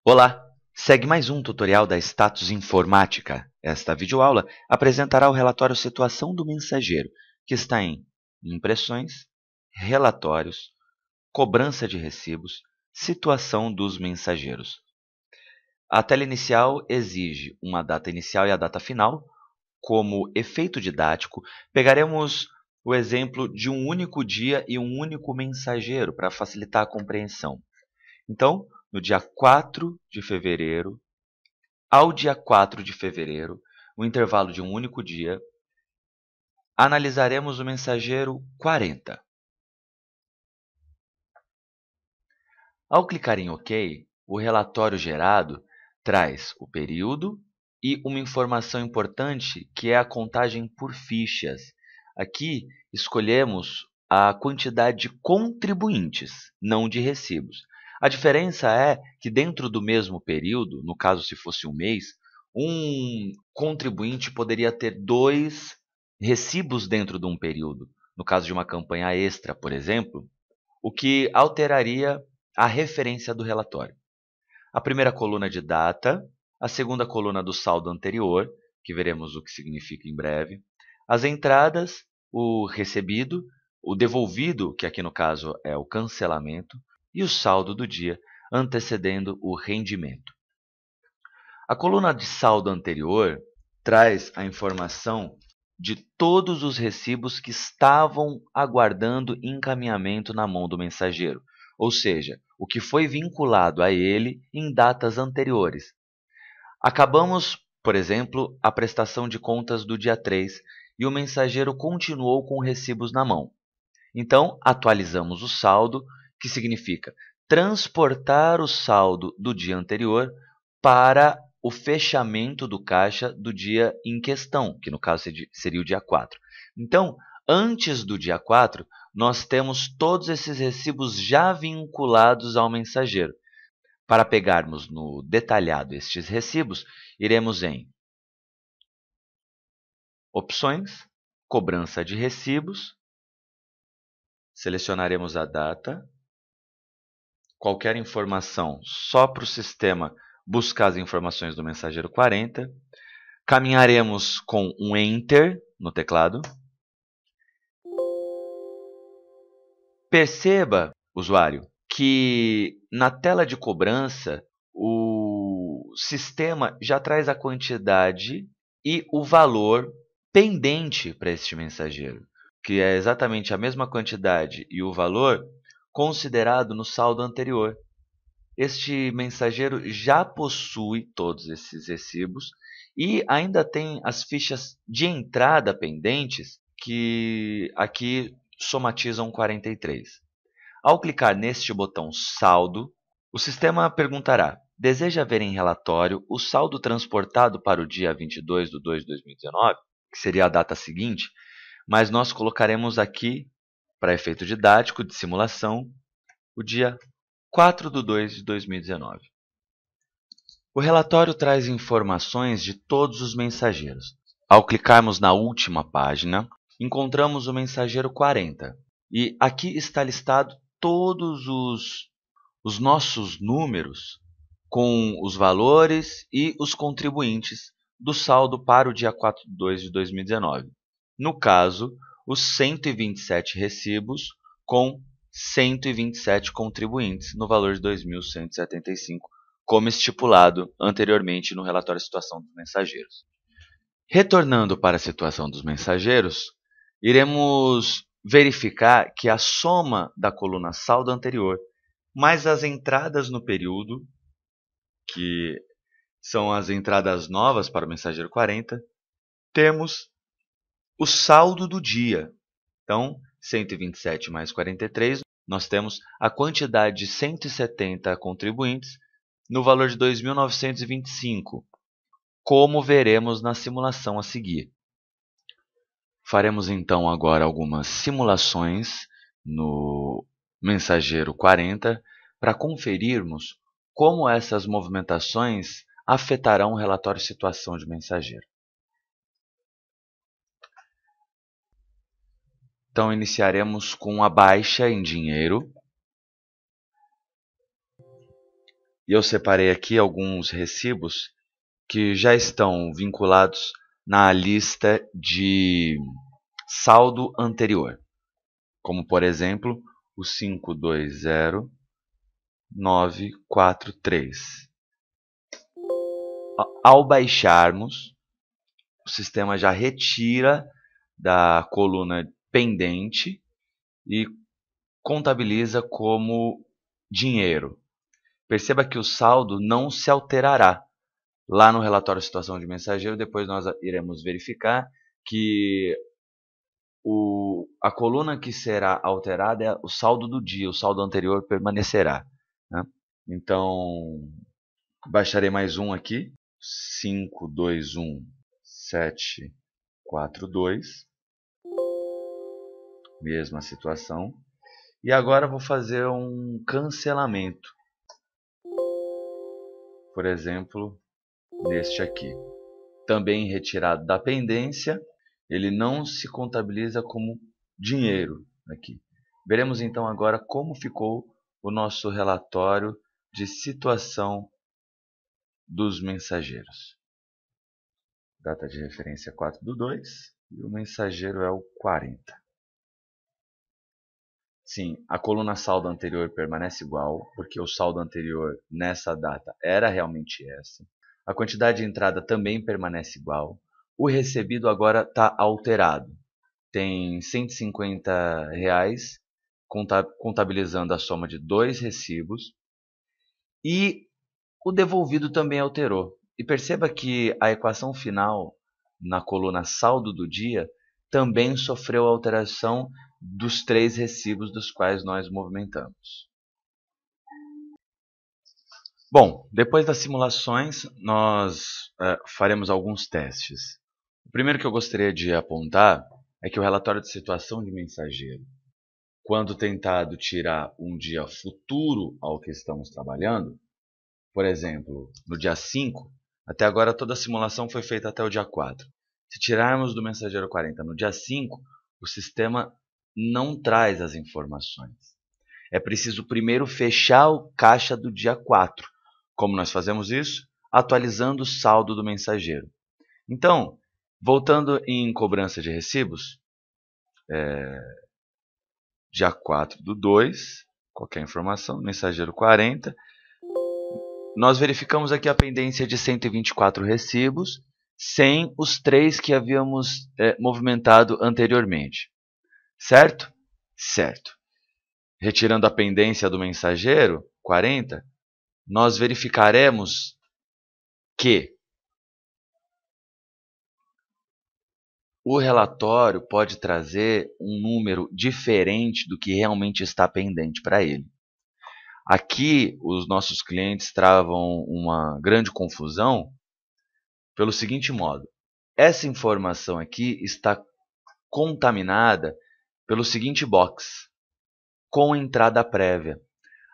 Olá! Segue mais um tutorial da Status Informática. Esta videoaula apresentará o relatório Situação do Mensageiro, que está em Impressões, Relatórios, Cobrança de Recibos, Situação dos Mensageiros. A tela inicial exige uma data inicial e a data final. Como efeito didático, pegaremos o exemplo de um único dia e um único mensageiro para facilitar a compreensão. Então, no dia 4 de fevereiro ao dia 4 de fevereiro, o intervalo de um único dia, analisaremos o mensageiro 40. Ao clicar em OK, o relatório gerado traz o período e uma informação importante que é a contagem por fichas. Aqui escolhemos a quantidade de contribuintes, não de recibos. A diferença é que dentro do mesmo período, no caso se fosse um mês, um contribuinte poderia ter dois recibos dentro de um período. No caso de uma campanha extra, por exemplo, o que alteraria a referência do relatório. A primeira coluna de data, a segunda coluna do saldo anterior, que veremos o que significa em breve, as entradas, o recebido, o devolvido, que aqui no caso é o cancelamento, e o saldo do dia, antecedendo o rendimento. A coluna de saldo anterior traz a informação de todos os recibos que estavam aguardando encaminhamento na mão do mensageiro, ou seja, o que foi vinculado a ele em datas anteriores. Acabamos, por exemplo, a prestação de contas do dia 3 e o mensageiro continuou com recibos na mão. Então, atualizamos o saldo, que significa transportar o saldo do dia anterior para o fechamento do caixa do dia em questão, que no caso seria o dia 4. Então, antes do dia 4, nós temos todos esses recibos já vinculados ao mensageiro. Para pegarmos no detalhado estes recibos, iremos em Opções, Cobrança de Recibos, selecionaremos a data, qualquer informação só para o sistema buscar as informações do mensageiro 40. Caminharemos com um Enter no teclado. Perceba, usuário, que na tela de cobrança o sistema já traz a quantidade e o valor pendente para este mensageiro, que é exatamente a mesma quantidade e o valor considerado no saldo anterior. Este mensageiro já possui todos esses recibos e ainda tem as fichas de entrada pendentes, que aqui somatizam 43. Ao clicar neste botão Saldo, o sistema perguntará: deseja ver em relatório o saldo transportado para o dia 22/2/2019, que seria a data seguinte, mas nós colocaremos aqui, para efeito didático de simulação, o dia 4/2/2019. O relatório traz informações de todos os mensageiros. Ao clicarmos na última página, encontramos o mensageiro 40. E aqui está listado todos os nossos números com os valores e os contribuintes do saldo para o dia 4/2/2019. No caso, os 127 recibos com 127 contribuintes no valor de 2.175, como estipulado anteriormente no relatório de situação dos mensageiros. Retornando para a situação dos mensageiros, iremos verificar que a soma da coluna saldo anterior mais as entradas no período, que são as entradas novas para o mensageiro 40, temos o saldo do dia. Então, 127 mais 43, nós temos a quantidade de 170 contribuintes no valor de 2.925, como veremos na simulação a seguir. Faremos então agora algumas simulações no mensageiro 40 para conferirmos como essas movimentações afetarão o relatório de situação de mensageiro. Então, iniciaremos com a baixa em dinheiro E eu separei aqui alguns recibos que já estão vinculados na lista de saldo anterior, como por exemplo o 520943. Ao baixarmos, o sistema já retira da coluna pendente e contabiliza como dinheiro. Perceba que o saldo não se alterará. Lá no relatório situação de mensageiro, depois nós iremos verificar que a coluna que será alterada é o saldo do dia, o saldo anterior permanecerá, né? Então, baixarei mais um aqui, 521742, mesma situação. E agora vou fazer um cancelamento, por exemplo, neste aqui. Também retirado da pendência, ele não se contabiliza como dinheiro aqui. Veremos então agora como ficou o nosso relatório de situação dos mensageiros. Data de referência 4/2 e o mensageiro é o 40. Sim, a coluna saldo anterior permanece igual, porque o saldo anterior nessa data era realmente essa. A quantidade de entrada também permanece igual. O recebido agora está alterado. Tem R$ 150, contabilizando a soma de 2 recibos. E o devolvido também alterou. E perceba que a equação final, na coluna saldo do dia, também sofreu alteração dos 3 recibos dos quais nós movimentamos. Bom, depois das simulações, nós faremos alguns testes. O primeiro que eu gostaria de apontar é que o relatório de situação de mensageiro, quando tentado tirar um dia futuro ao que estamos trabalhando, por exemplo, no dia 5, até agora toda a simulação foi feita até o dia 4. Se tirarmos do mensageiro 40 no dia 5, o sistema não traz as informações. É preciso primeiro fechar o caixa do dia 4. Como nós fazemos isso? Atualizando o saldo do mensageiro. Então, voltando em cobrança de recibos, dia 4/2, qualquer informação, mensageiro 40, nós verificamos aqui a pendência de 124 recibos, sem os 3 que havíamos movimentado anteriormente. Certo? Certo. Retirando a pendência do mensageiro, 40, nós verificaremos que o relatório pode trazer um número diferente do que realmente está pendente para ele. Aqui, os nossos clientes travam uma grande confusão pelo seguinte modo. Essa informação aqui está contaminada pelo seguinte box, com entrada prévia.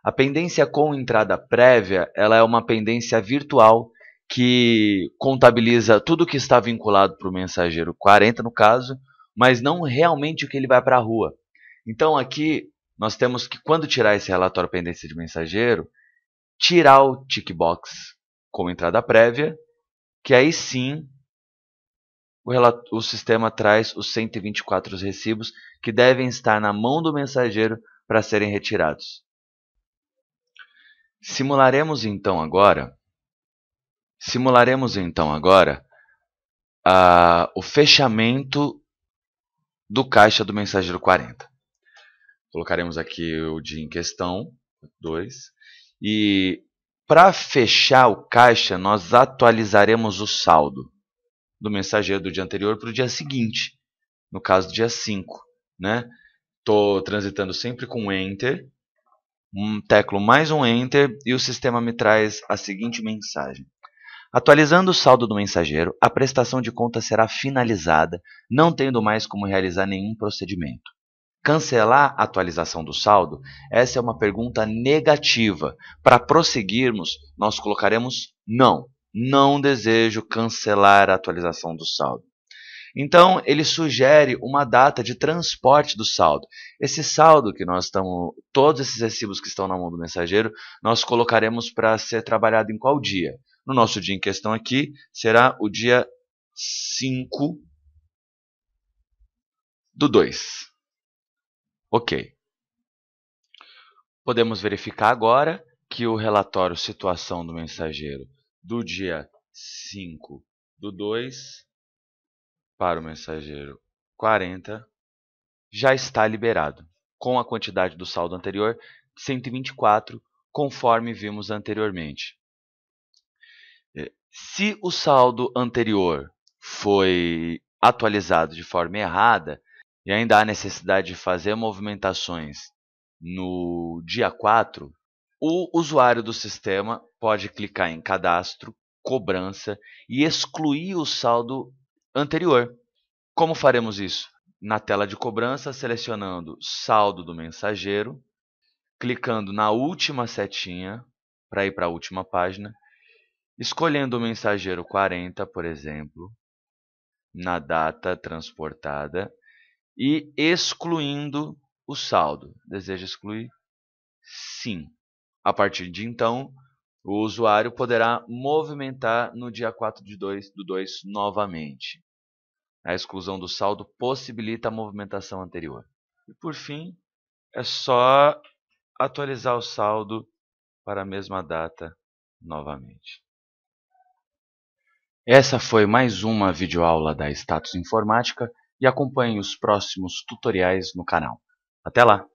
A pendência com entrada prévia, ela é uma pendência virtual que contabiliza tudo que está vinculado para o mensageiro 40, no caso, mas não realmente o que ele vai para a rua. Então aqui nós temos que, quando tirar esse relatório pendência de mensageiro, tirar o tickbox com entrada prévia, que aí sim o sistema traz os 124 recibos que devem estar na mão do mensageiro para serem retirados. Simularemos então agora o fechamento do caixa do mensageiro 40. Colocaremos aqui o dia em questão, 2, e para fechar o caixa nós atualizaremos o saldo do mensageiro do dia anterior para o dia seguinte, no caso do dia 5, né? Estou transitando sempre com Enter, teclo mais um Enter e o sistema me traz a seguinte mensagem. Atualizando o saldo do mensageiro, a prestação de conta será finalizada, não tendo mais como realizar nenhum procedimento. Cancelar a atualização do saldo? Essa é uma pergunta negativa. Para prosseguirmos, nós colocaremos não. Não desejo cancelar a atualização do saldo. Então, ele sugere uma data de transporte do saldo. Esse saldo que nós estamos, todos esses recibos que estão na mão do mensageiro, nós colocaremos para ser trabalhado em qual dia? No nosso dia em questão aqui, será o dia 5/2. Ok. Podemos verificar agora que o relatório situação do mensageiro do dia 5/2 para o mensageiro 40 já está liberado, com a quantidade do saldo anterior, 124, conforme vimos anteriormente. Se o saldo anterior foi atualizado de forma errada e ainda há necessidade de fazer movimentações no dia 4, o usuário do sistema pode clicar em cadastro, cobrança e excluir o saldo anterior. Como faremos isso? Na tela de cobrança, selecionando saldo do mensageiro, clicando na última setinha para ir para a última página, escolhendo o mensageiro 40, por exemplo, na data transportada e excluindo o saldo. Deseja excluir? Sim. A partir de então, o usuário poderá movimentar no dia 4/2 novamente. A exclusão do saldo possibilita a movimentação anterior. E por fim, é só atualizar o saldo para a mesma data novamente. Essa foi mais uma videoaula da Status Informática e acompanhe os próximos tutoriais no canal. Até lá!